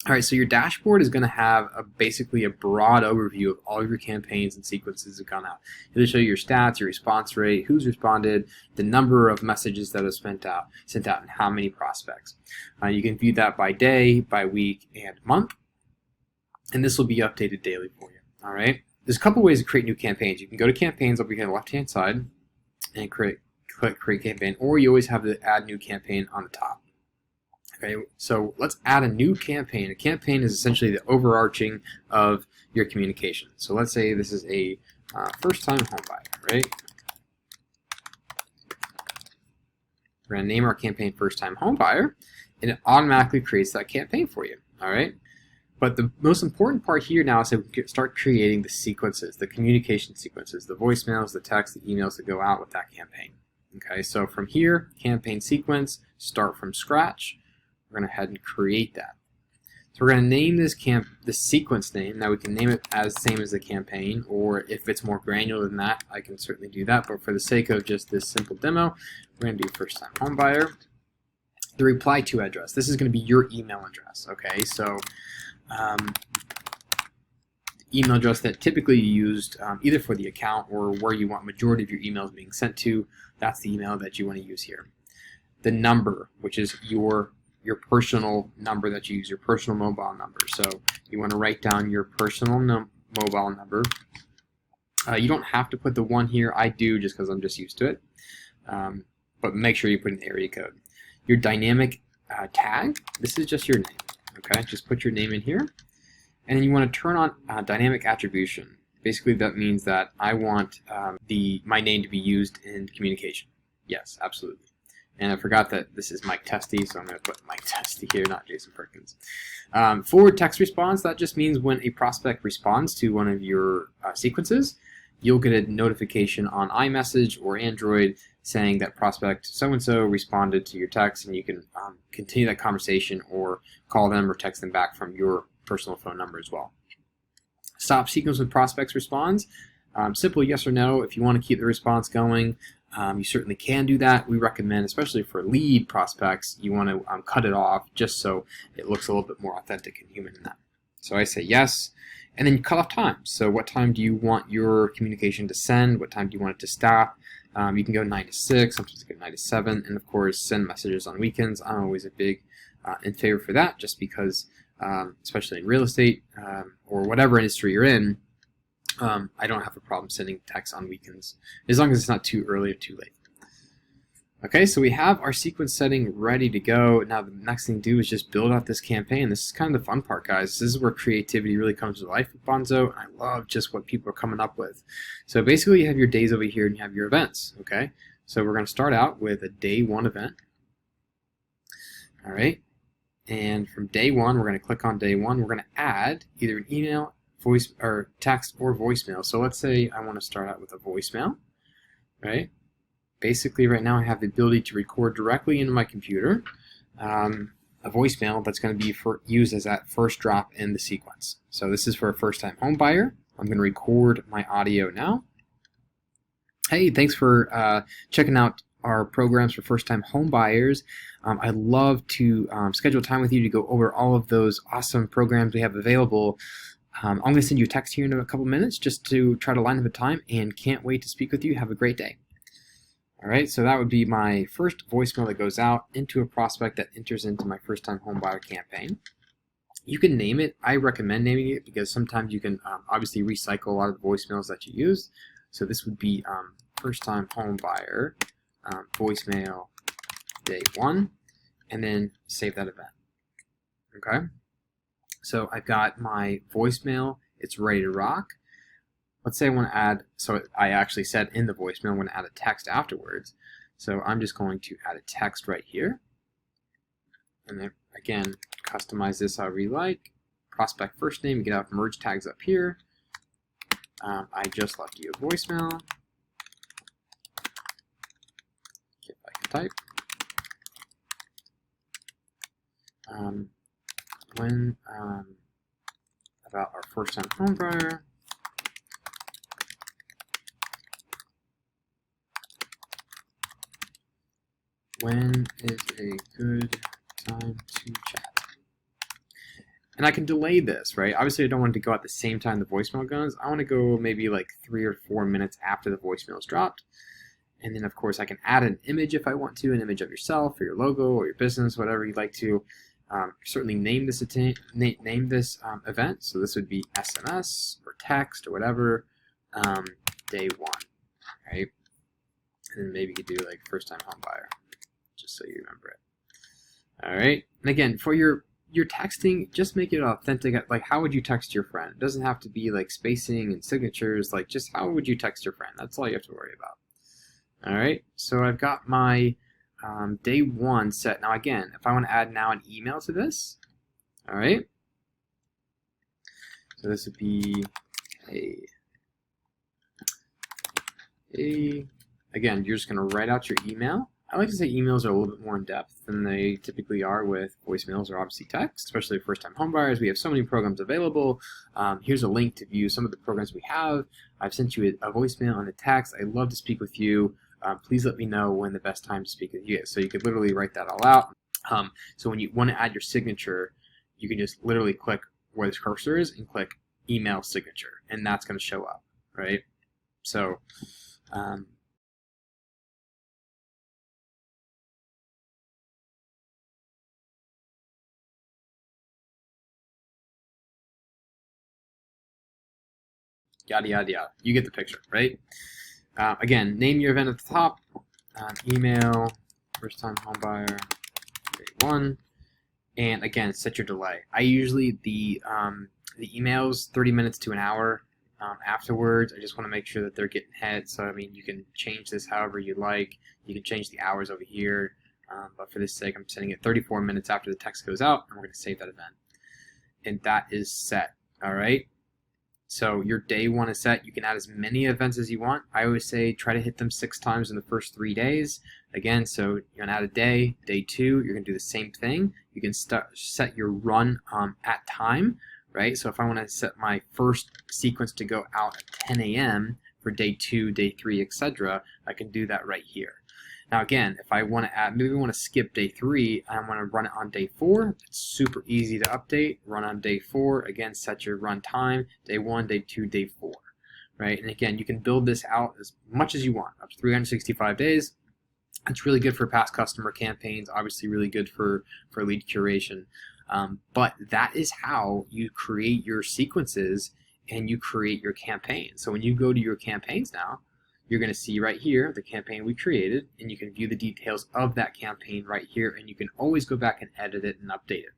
All right, so your dashboard is going to have basically a broad overview of all of your campaigns and sequences that have gone out. It'll show you your stats, your response rate, who's responded, the number of messages that have sent out, and how many prospects. You can view that by day, by week, and month, and this will be updated daily for you. All right. There's a couple ways to create new campaigns. You can go to campaigns over here on the left-hand side and click create campaign, or you always have the add new campaign on the top. Okay, so let's add a new campaign. A campaign is essentially the overarching of your communication. So let's say this is a first-time homebuyer, right? We're going to name our campaign first-time homebuyer, and it automatically creates that campaign for you. All right. But the most important part here now is that we can start creating the sequences, the communication sequences, the voicemails, the texts, the emails that go out with that campaign. Okay, so from here, campaign sequence, start from scratch. We're going to head and create that. So we're going to name this sequence name. Now we can name it as the same as the campaign, or if it's more granular than that, I can certainly do that. But for the sake of just this simple demo, we're going to do first time homebuyer. The reply to address. This is going to be your email address. Okay, so email address that typically you used either for the account or where you want majority of your emails being sent to, that's the email that you want to use here. The number, which is your personal number that you use, your personal mobile number. So you want to write down your personal mobile number. You don't have to put the 1 here. I do just because I'm just used to it. But make sure you put an area code. Your dynamic tag, this is just your name. Okay, just put your name in here. And then you want to turn on dynamic attribution. Basically, that means that I want my name to be used in communication. Yes, absolutely. And I forgot that this is Mike Testy, so I'm going to put Mike Testy here, not Jason Perkins. Forward text response, that just means when a prospect responds to one of your sequences, you'll get a notification on iMessage or Android saying that prospect so-and-so responded to your text, and you can continue that conversation or call them or text them back from your personal phone number as well. Stop sequence when prospects responds. Simple yes or no. If you want to keep the response going, you certainly can do that. We recommend, especially for lead prospects, you want to cut it off just so it looks a little bit more authentic and human in that. So I say yes, and then you cut off time. So what time do you want your communication to send? What time do you want it to stop? You can go 9 to 6, sometimes you go 9 to 7, and of course send messages on weekends. I'm always a big in favor for that, just because, especially in real estate or whatever industry you're in, I don't have a problem sending texts on weekends, as long as it's not too early or too late. Okay, so we have our sequence setting ready to go. Now the next thing to do is just build out this campaign. This is kind of the fun part, guys. This is where creativity really comes to life with Bonzo, and I love just what people are coming up with. So basically you have your days over here and you have your events, okay? So we're going to start out with a day 1 event. All right, and from day 1, we're going to click on day 1. We're going to add either an email, voice, or text, or voicemail. So let's say I want to start out with a voicemail, right? Basically, right now I have the ability to record directly into my computer a voicemail that's going to be used as that first drop in the sequence. So this is for a first-time home buyer. I'm going to record my audio now. Hey, thanks for checking out our programs for first-time home buyers. I'd love to schedule time with you to go over all of those awesome programs we have available. I'm going to send you a text here in a couple minutes just to try to line up a time, and can't wait to speak with you. Have a great day. All right, so that would be my first voicemail that goes out into a prospect that enters into my first-time homebuyer campaign. You can name it. I recommend naming it because sometimes you can obviously recycle a lot of the voicemails that you use. So this would be first-time homebuyer voicemail day 1, and then save that event. Okay, so I've got my voicemail. It's ready to rock. Let's say I want to add, so I actually said in the voicemail I want to add a text afterwards. So I'm just going to add a text right here. And then again, customize this however you like. Prospect first name, you can have merge tags up here. I just left you a voicemail. If I can type. About our first time home buyer. When is a good time to chat? And I can delay this, right? Obviously, I don't want it to go at the same time the voicemail goes. I want to go maybe like 3 or 4 minutes after the voicemail is dropped. And then, of course, I can add an image if I want to, an image of yourself or your logo or your business, whatever you'd like to. Certainly name this event. So this would be SMS or text or whatever, day 1, right? And then maybe you could do like first-time home buyer, just so you remember it. All right. And again, for your texting, just make it authentic. Like, how would you text your friend? It doesn't have to be like spacing and signatures. Like, just how would you text your friend? That's all you have to worry about. All right. So I've got my day 1 set. Now, again, if I want to add now an email to this, all right. So this would be again, you're just going to write out your email. I like to say emails are a little bit more in depth than they typically are with voicemails or obviously text, especially first-time homebuyers. We have so many programs available. Here's a link to view some of the programs we have. I've sent you a voicemail and a text. I'd love to speak with you. Please let me know when the best time to speak with you is. So you could literally write that all out. So when you want to add your signature, you can just literally click where this cursor is and click email signature, and that's going to show up, right? So yada, yada, yada. You get the picture, right? Again, name your event at the top. Email, first-time homebuyer, day 1. And again, set your delay. I usually, the emails, 30 minutes to an hour afterwards. I just want to make sure that they're getting hit. So, I mean, you can change this however you like. You can change the hours over here. But for this sake, I'm setting it 34 minutes after the text goes out, and we're going to save that event. And that is set, all right? So your day 1 is set. You can add as many events as you want. I always say try to hit them 6 times in the first 3 days. Again, so you're going to add a day. Day 2, you're going to do the same thing. You can set your run at time, right? So if I want to set my first sequence to go out at 10 a.m. for day 2, day 3, etc., I can do that right here. Now again, if I want to add, maybe I want to skip day 3 and I want to run it on day 4, it's super easy to update. Run on day 4, again, set your run time, day 1, day 2, day 4, right? And again, you can build this out as much as you want, up to 365 days. It's really good for past customer campaigns, obviously really good for lead curation. But that is how you create your sequences and you create your campaigns. So when you go to your campaigns now, you're going to see right here the campaign we created, and you can view the details of that campaign right here, and you can always go back and edit it and update it.